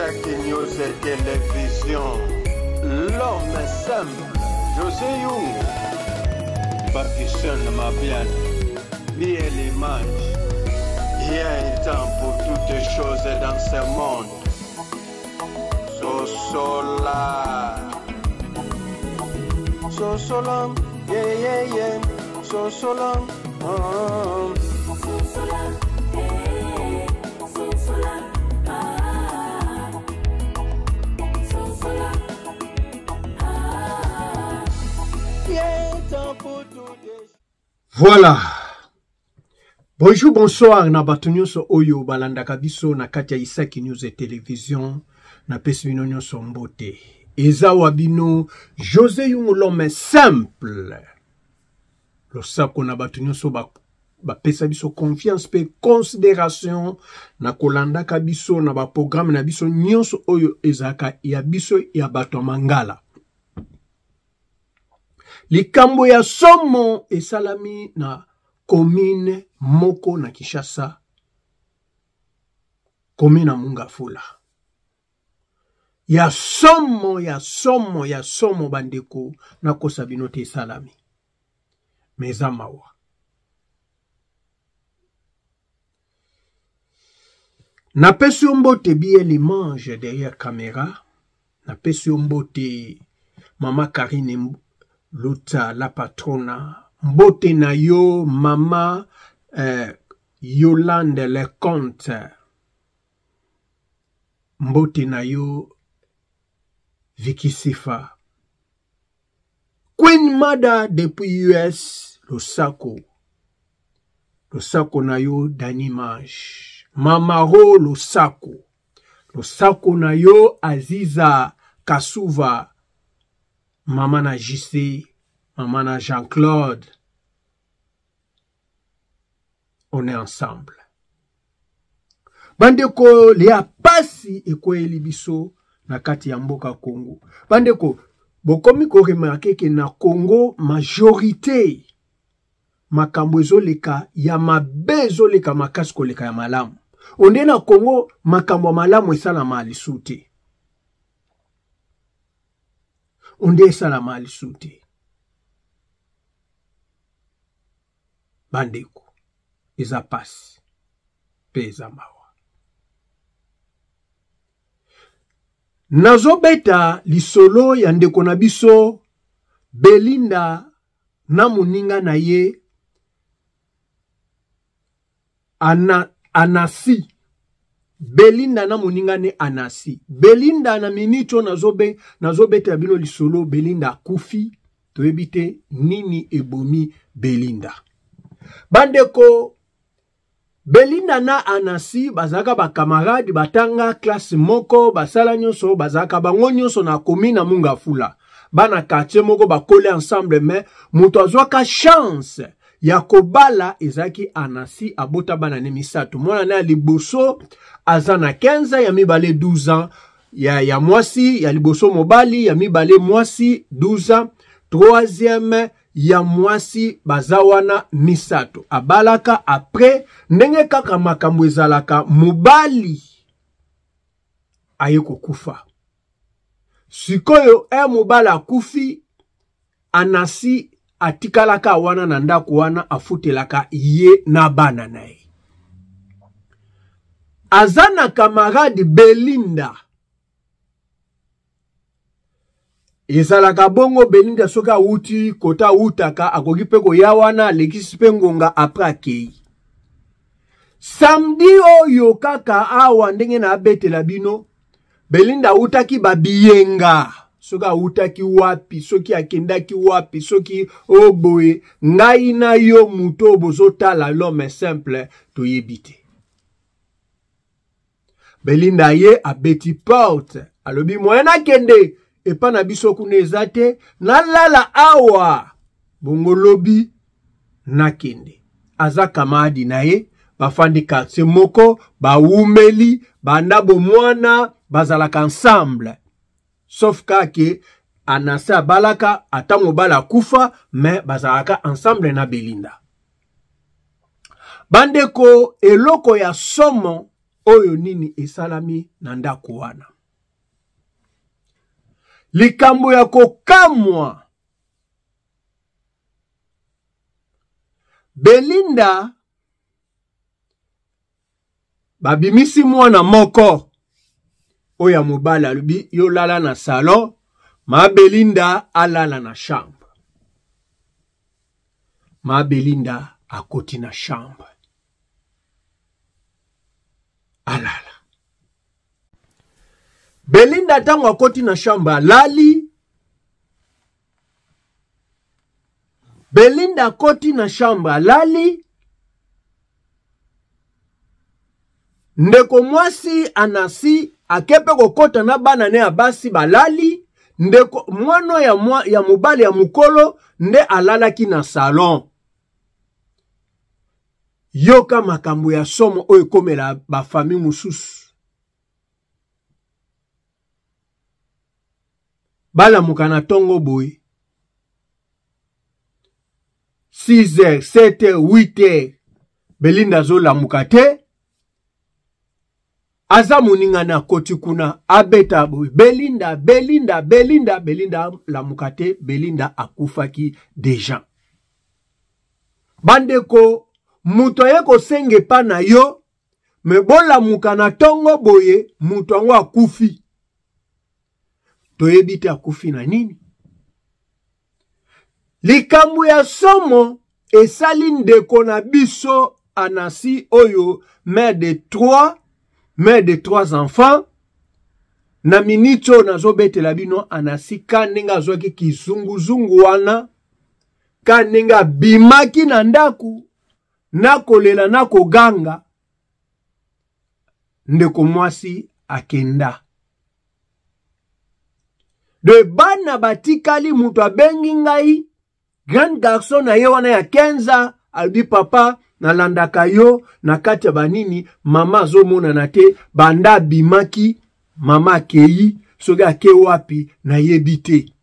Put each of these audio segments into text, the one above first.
Isaac News et Télévision. L'homme simple, José Young. Bakisson Mabian, bien l'image. Il y a un temps pour toutes choses dans ce monde. Sosola. Sosola, yeah, yeah, yeah. Sosola, Sosola, hey, Sosola, ah, Sosola, ah. yeah, temps pour toutes. Voilà. Bonjour, bonsoir. Na batunyo so oyo balanda kabiso na kati ya Isaac News et Télévision. Na pesi bino nyonso mbote. Eza wabino José Young l'homme simple. Lo sako na batunyo so ba pesa biso confiance pe considération na kolanda kabiso na ba programme na biso nyonso oyo ezaka ya biso ya bato mangala. Likambo ya somo esalami na commune moko na Kinshasa, commune na Mungafula. Ya somo bandeko na kosabino te esalami. Meza mawa. Na pesi mbote biye l'image derrière caméra. Na pesi mbote Mama Karine Luta la patrona. Mbote na yo Mama Yolande Leconte. Mbote na yo Vicky Sifa. Queen Mada depuis US Losako. Losako na yo Danimage. Mamaro Losako. Losako na yo Aziza Kasuva. Maman na JC. Maman na Jean-Claude. On est ensemble. Bandeko Léa Pasi eko elibiso na kati ya mboka Congo. Bandeko bokomi ko remarquer que na Congo majorité makambo ezoleka ya mabe ezoleka makasi koleka ya malamu. Onde na Congo makambo malamu esala mali sute. Onde esala mali sute. Bandeko eza pasi pe eza mawa. Nazobeta lisolo ya ndeko na biso Belinda na muninga na ye Anasi. Belinda na muninga ne Anasi. Belinda na minito nazobeta bino lisolo Belinda akufi. Toyebite nini ebomi Belinda. Bandeko Belinda na Anasi bazaka ba camarade batanga classe moko basala nyonso bazaka bango nyonso na commune na Mungafula. Bana quartier moko bakole ensemble mais muto azwaka chance ya kobala ezaki Anasi abota bana ne misato. Mwana na liboso azana 15 ya mibale 12 ans ya mwasi ya liboso mobali ya mibale mwasi 12 ans. Troisième ya mwasi bazawana misato. Abalaka après ndenge kaka makambo ezalaka mobali ayeko kufa. Sikoyo mobala kufi Anasi atikalaka wana na ndako wana afutelaka ye na bana nae. Azana camarade Belinda. Ezalaka bongo Belinda soka uti kota utaka akoki pe ko yawana lekisi pe ngonga après akei. Samedi oyo kaka awa ndenge na abetela bino Belinda utaki babiyenga. Soka utaki wapi, soki akendaki wapi, soki oboe ngai na yo muto bozotala l'homme simple toyebite. Belinda ye abeti porte alobi moyena kende epa na biso kunezate na lala awa bongo lobi na kende. Aza kamadi na ye bafandi quartier moko baumeli bandabo mwana bazalaka ensemble. Sauf que Anasi balaka atango bala kufa mais bazalaka ensemble na Belinda. Bandeko eloko ya somo oyo nini esalami na ndako wana. likambo ya kokamwa. Belinda babimisi mwana moko oya mobala alubi yo lala na salon, ma Belinda alala na chambre. Ma Belinda akoti na chambre alala. Belinda tango akoti na chambre alali. Belinda akoti na chambre alali. Ndeko mwasi Anasi akepe kokota na bana ne abasi balali. Ndeko mwano ya mobali ya mukolo nde alalaki na salon. Yoka makambo ya somo oyo komela ba famille mususu. Bala mukana tongo boy. 6h, 7h, 8h. Belinda zola mukate. Aza muninga na koti kuna abeta boy. Belinda la mukate. Belinda akufaki deja. Bandeko muto yeko senge pa na yo. Mebola mukana tongo boye. Muto ango akufi. Toyebite akufi na nini? Likambu ya somo esali ndeko na biso Anasi oyo mère de trois enfants. Na minito nazobete labino Anasi kanenga zoki kizunguzungu wana. Kanenga bimaki na ndaku. Nakolela nakoganga. Ndeko mwasi akenda. De bana batikali mutu abengi ngai. Grand garçon na ye wana ya 15 albi papa na landaka yo na kati ya banini mama zomona na te banda bimaki mama akei soki ake wapi na yebite.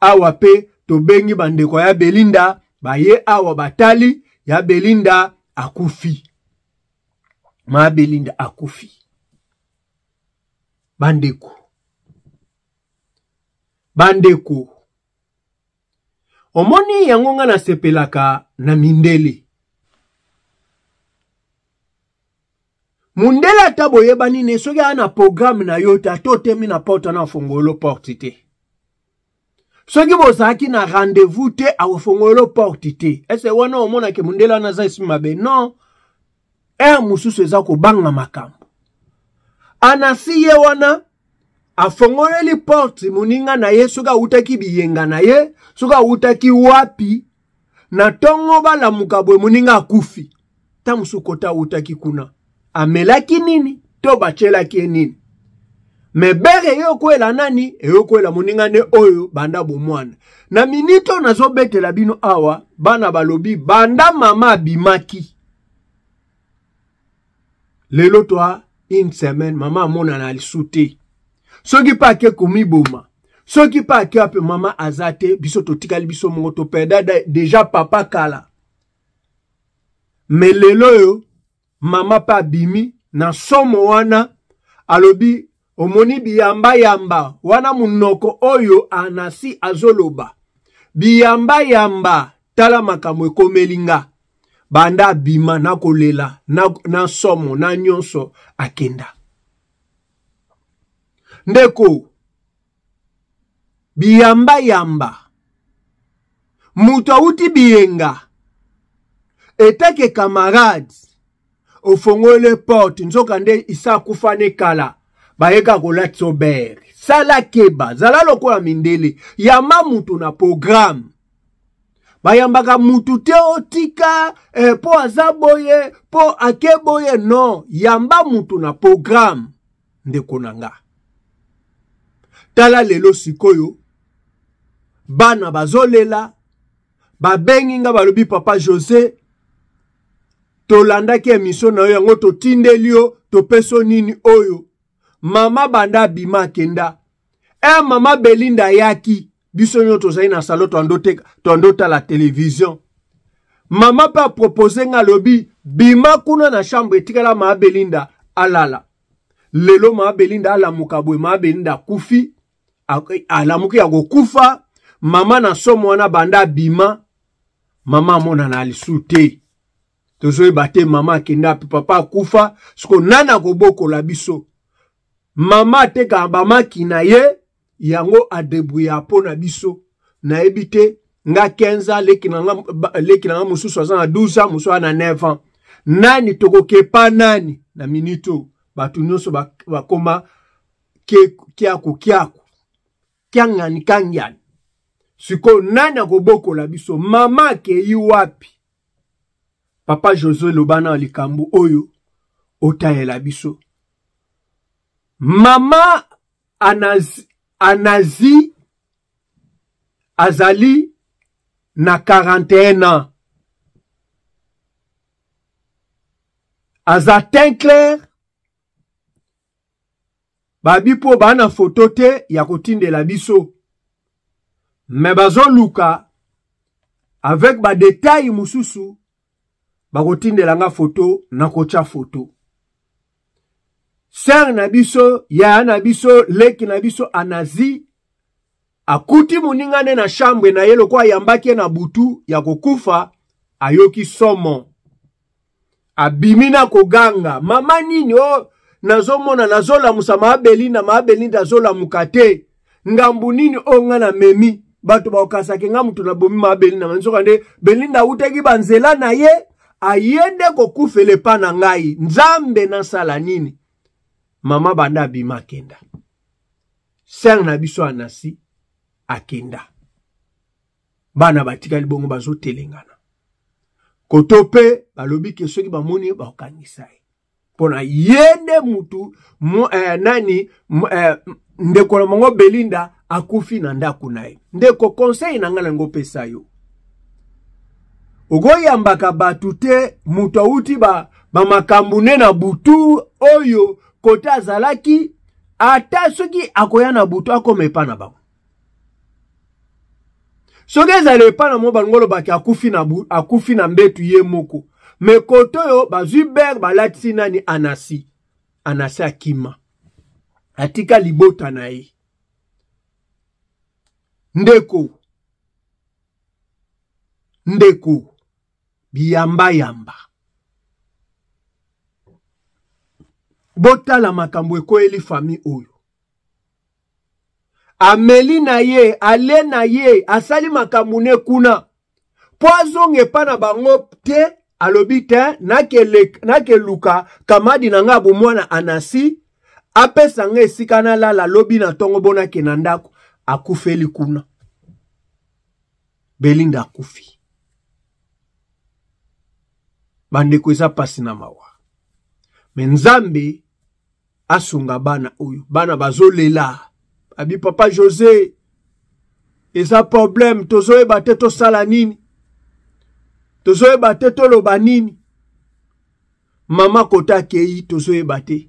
Awa pe to bengi bandeko ya Belinda baye awa batali ya Belinda akufi. Ma Belinda akufi. Bandeko omoni yango nga na sepelaka na mindele. Mundele atabo yebani ne soki ana programme na yo tato temi na porte na fongolo porte te. Soki bozaki na rendez-vous te a fongolo porte te. Ese wana omona ke mundele na za isi mabe. Non. Mususu eza ko banga makambo. Anasi ye wana afongoleli porte muninga na ye soka utaki biyenga na ye soka utaki wapi na tongo bala mukabwe muninga akufi tamusu kota utaki kuna amelaki nini to bachelaki nini mebere yokwela nani yokwela muninga ne oyo banda bomwana na minito nazobetela bino awa bana balobi banda mama bimaki lelo toa une semaine mama mona na lisuti. Soki pa ke komiboma. Soki pa ke ape mama azate biso totikali biso mongo to peda deja papa kala. Melelo yo mama pa bimi na somo wana alobi omoni biyamba wana munoko oyo Anasi azoloba. Biyamba tala makambo ekomelinga. Banda bima na kolela na somo na nyonso akenda. Ndeko biyamba mutu auti biyenga etake camarades ofongole porte nzoka nde isa kufane kala bayeka kolati sobere sala keba zala lokola mindele yamba mutu na programme bayambaka mutu te otika po azaboye po akeboye non yamba mutu na programme ndeko nanga. Tala lelo sikoyo bana bazolela babengi nga balobi papa José tolanda ke emission na yo yango totindeli yo topeso nini oyo mama banda bima kenda mama Belinda yaki biso nyo tozali na salon tondota la télévision mama pa propose nga lobi bima kuna na chambre etikala mama Belinda alala lelo mama Belinda ala mukabwe mama Belinda kufi alamuki ya kokufa mama na somo wana banda bima mama amona na alisu te tozoyeba te mama akenda papa akufa siko nana kobokola biso mama ateka bamaki na ye yango adebrouilla pona biso na ebite nga 15 leki na mususu aza na 12 ans mususu na 9 ans nani tokokepa nani na minito batu nyonso bakoma kiako kiangani kangyani siko nani akobokola biso mama akei wapi papa José Lobana likambu oyo otayela biso mama anazi azali na 41 ans aza teint clair babi po bana photo te ya kotindela biso me bazo luka avec ba détail mususu bakotindela nga photo na kocha photo ser na biso ya na biso leki na biso anazi akuti muningane na chambre na yelo kwa yambaki na butu ya kokufa ayoki somo abimina koganga mama nini o nazomona nazola musama Belinda zola mukate ngambu nini o ngana memi bato bakasake nga mutu na bomi ma Belinda manzoka nde Belinda uteki banzela na ye ayende kokufele pa na ngai nzambe na sala nini mama banda bima kenda ser na biso anasi akenda bana batika libongo bazo telengana kotope balobi ke soki bamoni bakanisa pona yende mutu ndeko na mongo Belinda akufi na ndaku naye ndeko conseil na ngala ngopesa yo ogoyambaka batu te mutu auti ba makambu na butu oyo kota zalaki ata soki akoya na butu akomepa na bango soki ezale pa na mo bangolo baki akufi na mbetu ye moko me koto yo bazwi ber balatisi nani anasi akima atika libota na ye ndeko biyamba botala makambo ekoyeli fami oyo ameli na ye ale na ye asali makambo ne kuna po azonge pa na bango te alobi te nakeluka kamadi na nga bomwana anasi apesa nga esika na lala lobi na tongo bona ke na ndako akufeli kuna Belinda akufi bandeko eza pasi na mawa me Nzambe asunga bana oyo bana bazolela abi papa José eza problème tozoyeba te tosala nini tozoyeba te toloba nini mama kota kei tozoyeba te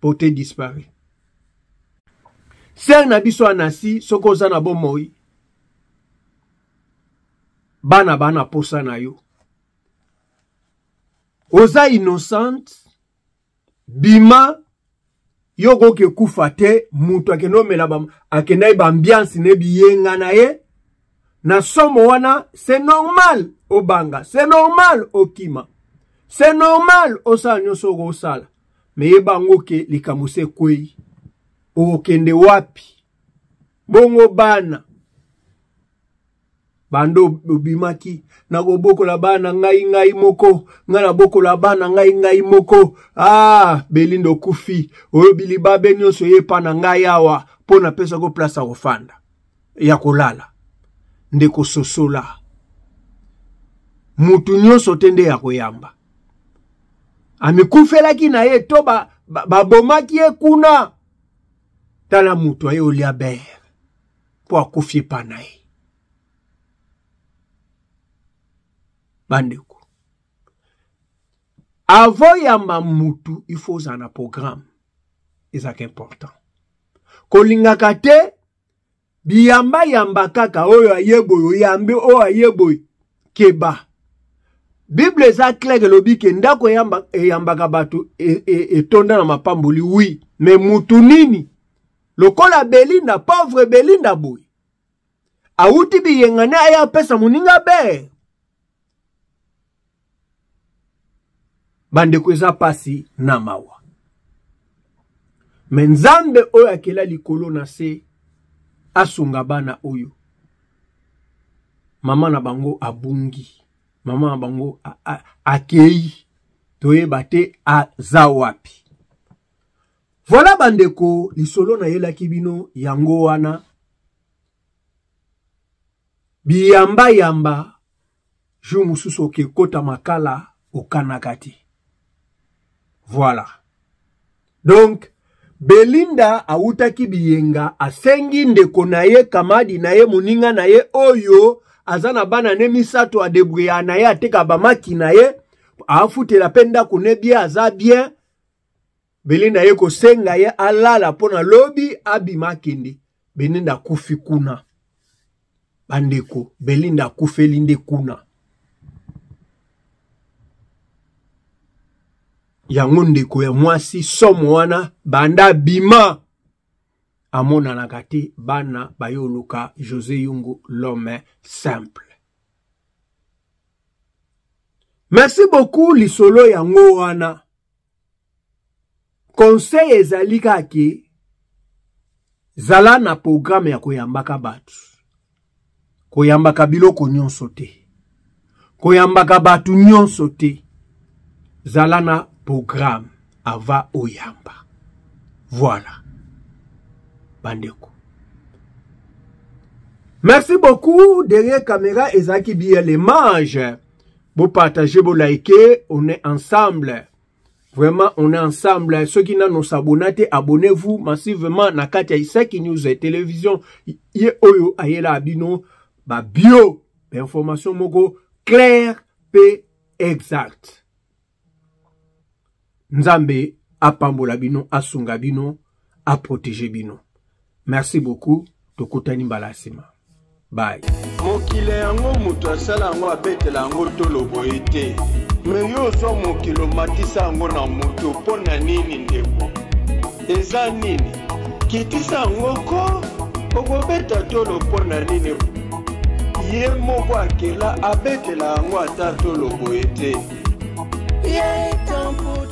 pote disparaît ser na biso anasi soko za na bomoi bana posa na yo oza innocente bima yo goke kufa te mutu akenomela akenai bambiance ne biyenga na ye na somo wana c'est normal obanga c'est normal okima c'est normal osala nyonso osala me yebango ke likamuse kwei okende wapi bongo bana bando obimaki na kobokola bana ngai moko ngana bokola bana ngai moko Belinda kufi oyo biliba benyoso yepa na ngai awa pona pesa ko place ofanda ya kolala ndeko sosola mutu nyonso tende ya koyamba amikufelaki na ye to babomaki ye kuna tala mutu aye olia ber po akufie pa na ye bandeko avo yamba mutu il faut un programme ezaka important kolingaka te biyamba kaka oyo ayeboyo yambe o ayeboy keba Bible eza clair lobi ke ndako yambaka batu etonda na mapamboli oui mais mutu nini lokola Belinda, pauvre Belinda boy. Auti biyengane aya pesa muninga be. Bandeko eza pasi na mawa. Menzambe oyo akela likolo na se asunga bana oyo. Mama na bango abungi. Mama na bango akei. Toyeba te aza wapi. Voilà bandeko lisolo na yela kibino yango wana. Biyamba yamba. Jou mususu ke kota makala okanakati. Voilà. Donc, Belinda autaki biyenga asengi ndeko na ye kamadi na ye muninga na ye oyo azana bana ne misato adebrouya na ye ateka bamaki na ye afutela penda kune bien aza bien. Belinda ye ko senga ye alala pona lobi abima kende. Belinda kufi kuna. Bandeko, Belinda kufeli nde kuna. Yango ndeko ya mwasi somo wana banda bima amona nakate bana bayoluka José Yungu l'homme simple. Merci beaucoup lisolo yango wana. Conseil ezali kake zala na programme ya koyambaka batu. Koyambaka biloko nyonso te. Koyambaka batu nyonso te. Zala na programme ava oyamba. Voilà. Bandeko. Merci beaucoup. Derrière caméra, Ezaki bien les manges. Vous partagez, vous likez. On est ensemble. Vraiment, on est ensemble. Ceux qui n'ont pas abonné, abonnez-vous massivement. Nakatia Isaki News et Télévision. Ye oyo ayela abino. Ba bio. Information mogo clair pe exact. Nzambe apambola bino, asunga bino, a protéger bino. Merci beaucoup. Tokutani balasima. Bye. Mokile yango mutu asala yango abetela yango tolo boye te. Me yo so mokilo matisa yango na mutu pona nini ndeko. Eza nini? Kitisa yango ko okobeta tolo pona nini? Ye moko akela abetela yango ata tolo boye te. Ye tampo